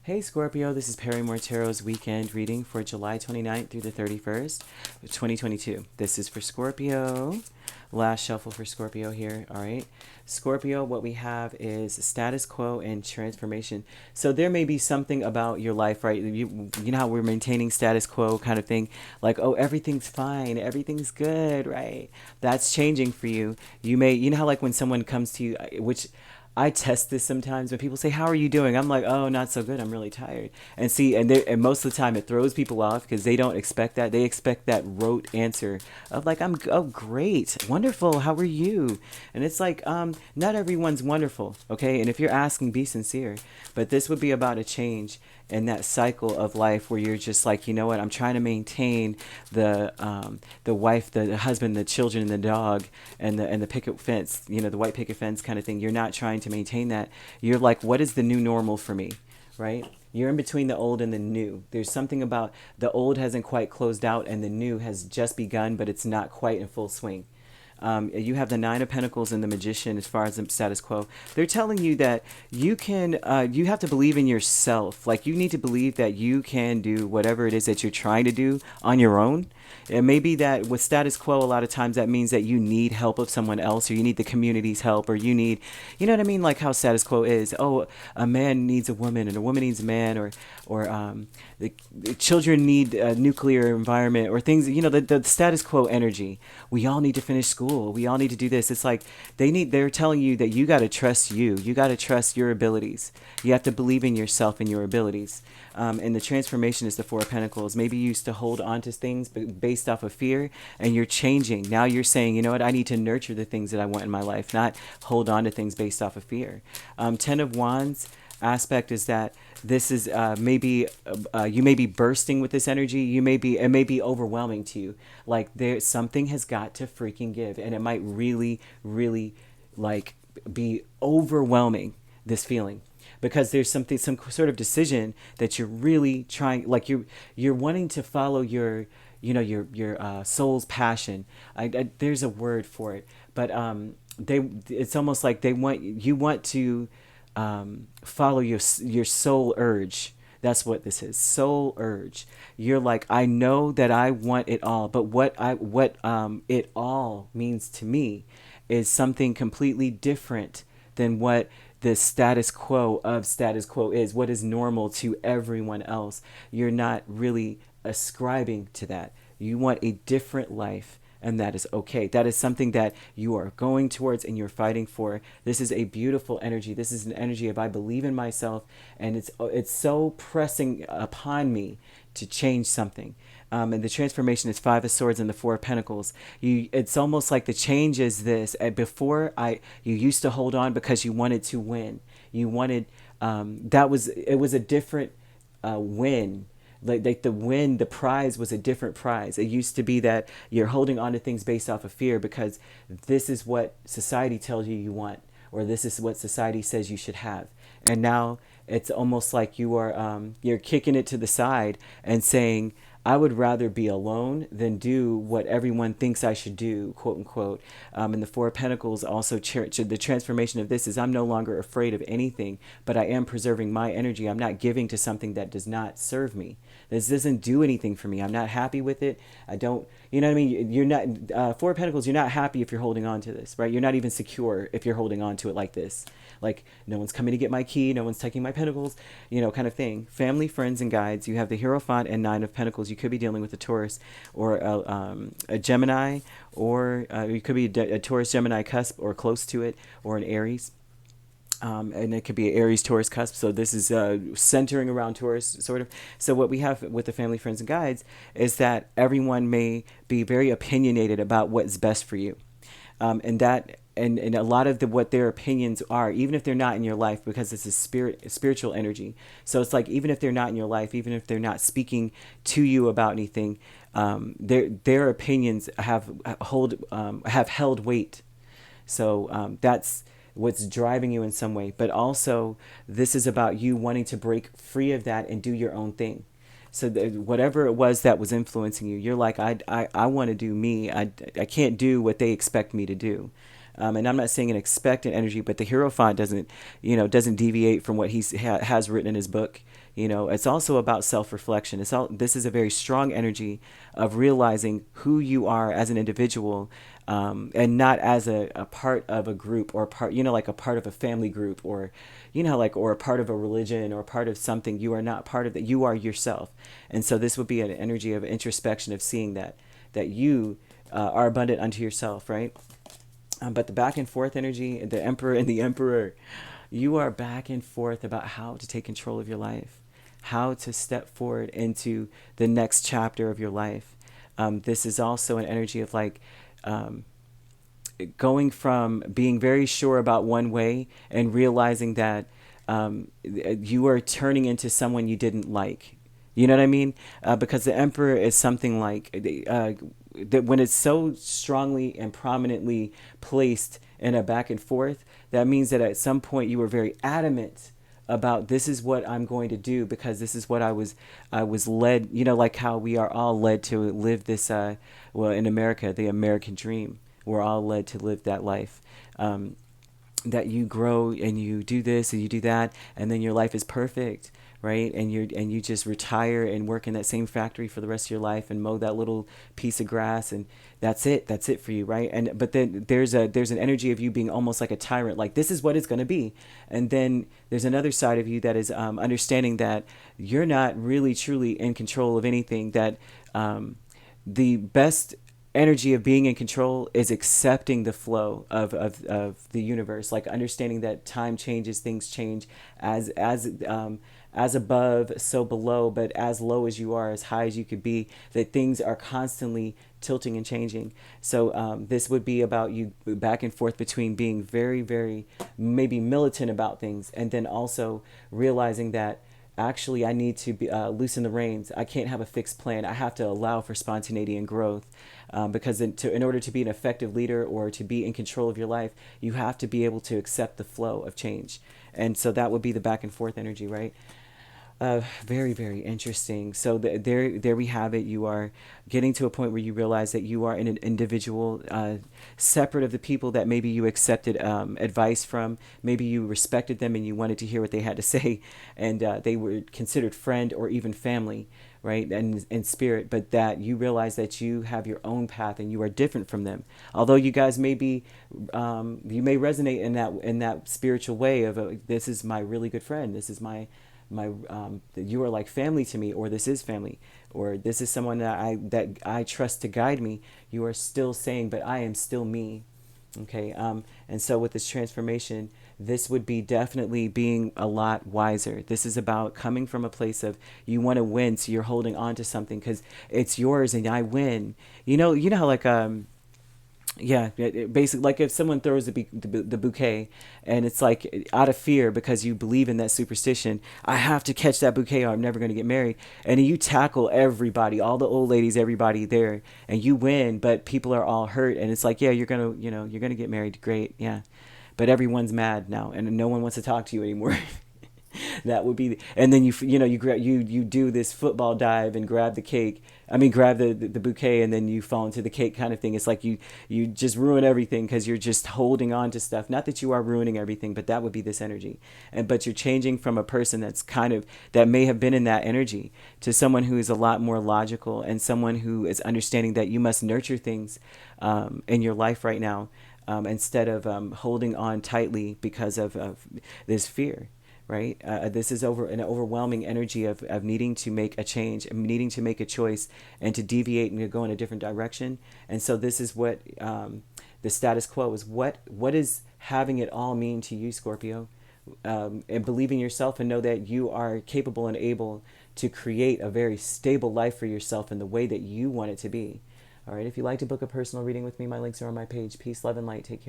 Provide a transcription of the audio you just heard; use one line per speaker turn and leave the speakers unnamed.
Hey Scorpio, this is Perrymore Tarot's weekend reading for July 29th through the 31st, 2022. This is for Scorpio. Last shuffle for Scorpio here, all right? Scorpio, what we have is status quo and transformation. So there may be something about your life, right? You know how we're maintaining status quo kind of thing, like, oh, everything's fine, everything's good, right? That's changing for you. You know how like when someone comes to you, which I test this sometimes when people say, "How are you doing?" I'm like, "Oh, not so good. I'm really tired." And see, and most of the time it throws people off because they don't expect that. They expect that rote answer of like, "Oh, great, wonderful. How are you?" And it's like, not everyone's wonderful, okay? And if you're asking, be sincere. But this would be about a change in that cycle of life where you're just like, you know what? I'm trying to maintain the wife, the husband, the children, and the dog, and the picket fence. You know, the white picket fence kind of thing. You're not trying to maintain that. You're like, what is the new normal for me, right? You're in between the old and the new. There's something about the old hasn't quite closed out and the new has just begun, but it's not quite in full swing. You have the Nine of Pentacles and the Magician as far as the status quo. They're telling you that you have to believe in yourself. Like you need to believe that you can do whatever it is that you're trying to do on your own. It may be that with status quo, a lot of times that means that you need help of someone else, or you need the community's help, or you know what I mean? Like how status quo is. Oh, a man needs a woman, and a woman needs a man, or the children need a nuclear environment, or things. You know, the status quo energy. We all need to finish school. We all need to do this. It's like they're telling you that you got to trust you. You got to trust your abilities. You have to believe in yourself and your abilities. And the transformation is the Four of Pentacles. Maybe you used to hold on to things based off of fear, and you're changing. Now you're saying, you know what, I need to nurture the things that I want in my life, not hold on to things based off of fear. Ten of Wands aspect is that this is maybe you may be bursting with this energy. It may be overwhelming to you. Like there something has got to freaking give, and it might really, really like be overwhelming, this feeling, because there's some sort of decision that you're really trying, like you're wanting to follow your, you know, your soul's passion. There's a word for it, but it's almost like you want to follow your soul urge. That's what this is, soul urge. You're like, I know that I want it all, but what it all means to me is something completely different than what the status quo of status quo is, what is normal to everyone else. You're not really ascribing to that. You want a different life, and that is okay. That is something that you are going towards and you're fighting for. This is a beautiful energy. This is an energy of I believe in myself, and it's so pressing upon me to change something. And the transformation is Five of Swords and the Four of Pentacles. It's almost like the change is this. Before, you used to hold on because you wanted to win. You wanted it was a different win. Like the prize was a different prize. It used to be that you're holding on to things based off of fear because this is what society tells you want, or this is what society says you should have. And now it's almost like you're kicking it to the side and saying, I would rather be alone than do what everyone thinks I should do, quote unquote. And the Four of Pentacles also, the transformation of this is I'm no longer afraid of anything, but I am preserving my energy. I'm not giving to something that does not serve me. This doesn't do anything for me. I'm not happy with it. I don't, you know what I mean? You're not, Four of Pentacles, you're not happy if you're holding on to this, right? You're not even secure if you're holding on to it like this. Like, no one's coming to get my key, no one's taking my pentacles, you know, kind of thing. Family, friends, and guides. You have the Hierophant and Nine of Pentacles. You could be dealing with a Taurus or a Gemini, or you could be a Taurus Gemini cusp or close to it, or an Aries. And it could be an Aries Taurus cusp. So this is centering around Taurus, sort of. So what we have with the family, friends, and guides is that everyone may be very opinionated about what's best for you. And a lot of what their opinions are, even if they're not in your life, because it's a spiritual energy. So it's like, even if they're not in your life, even if they're not speaking to you about anything, their opinions have held weight. So that's what's driving you in some way. But also, this is about you wanting to break free of that and do your own thing. So whatever it was that was influencing you, you're like, I want to do me. I can't do what they expect me to do. And I'm not saying an expectant energy, but the Hierophant doesn't deviate from what he has written in his book. It's also about self-reflection. This is a very strong energy of realizing who you are as an individual, and not as a part of a group, or like a part of a family group, or or a part of a religion, or part of something. You are not part of that. You are yourself. And so this would be an energy of introspection, of seeing that you are abundant unto yourself, right? But the back and forth energy, the Emperor and the Emperor, you are back and forth about how to take control of your life, how to step forward into the next chapter of your life. This is also an energy of going from being very sure about one way and realizing that you are turning into someone you didn't like. You know what I mean? Because the Emperor is something like that when it's so strongly and prominently placed in a back and forth, that means that at some point you were very adamant about, this is what I'm going to do, because this is what I was led, like how we are all led to live this, well, in America, the American dream. We're all led to live that life. That you grow and you do this and you do that, and then your life is perfect, right? And you just retire and work in that same factory for the rest of your life and mow that little piece of grass, and that's it for you, right? But then there's an energy of you being almost like a tyrant, like this is what it's going to be. And then there's another side of you that is understanding that you're not really truly in control of anything, that the best energy of being in control is accepting the flow of the universe, like understanding that time changes, things change, as above so below, but as low as you are, as high as you could be, that things are constantly tilting and changing. So this would be about you back and forth between being very, very maybe militant about things, and then also realizing that actually I need to loosen the reins. I can't have a fixed plan. I have to allow for spontaneity and growth, because in order to be an effective leader or to be in control of your life, you have to be able to accept the flow of change. And so that would be the back and forth energy, right? Very, very interesting. So there we have it. You are getting to a point where you realize that you are an individual, separate of the people that maybe you accepted advice from. Maybe you respected them and you wanted to hear what they had to say, and they were considered friend or even family, right? And in spirit, but that you realize that you have your own path and you are different from them. Although you guys may be, you may resonate in that spiritual way of this is my really good friend. This is my you are like family to me, or this is family, or this is someone that I trust to guide me. You are still saying, but I am still me. Okay. And so with this transformation, this would be definitely being a lot wiser. This is about coming from a place of you want to win, so you're holding on to something because it's yours and I win. You know how like yeah, basically, like if someone throws the bouquet, and it's like out of fear because you believe in that superstition, I have to catch that bouquet or I'm never going to get married. And you tackle everybody, all the old ladies, everybody there, and you win, but people are all hurt. And it's like, yeah, you're going to, you're going to get married. Great. Yeah. But everyone's mad now and no one wants to talk to you anymore. That would be, and then you do this football dive and grab the cake. I mean, grab the bouquet, and then you fall into the cake kind of thing. It's like you just ruin everything because you're just holding on to stuff. Not that you are ruining everything, but that would be this energy. But you're changing from a person that may have been in that energy to someone who is a lot more logical, and someone who is understanding that you must nurture things in your life right now, instead of holding on tightly because of this fear. Right? This is an overwhelming energy of needing to make a change, and needing to make a choice, and to deviate and to go in a different direction. And so this is what the status quo is. What is having it all mean to you, Scorpio? And believe in yourself and know that you are capable and able to create a very stable life for yourself in the way that you want it to be. All right. If you'd like to book a personal reading with me, my links are on my page. Peace, love, and light. Take care.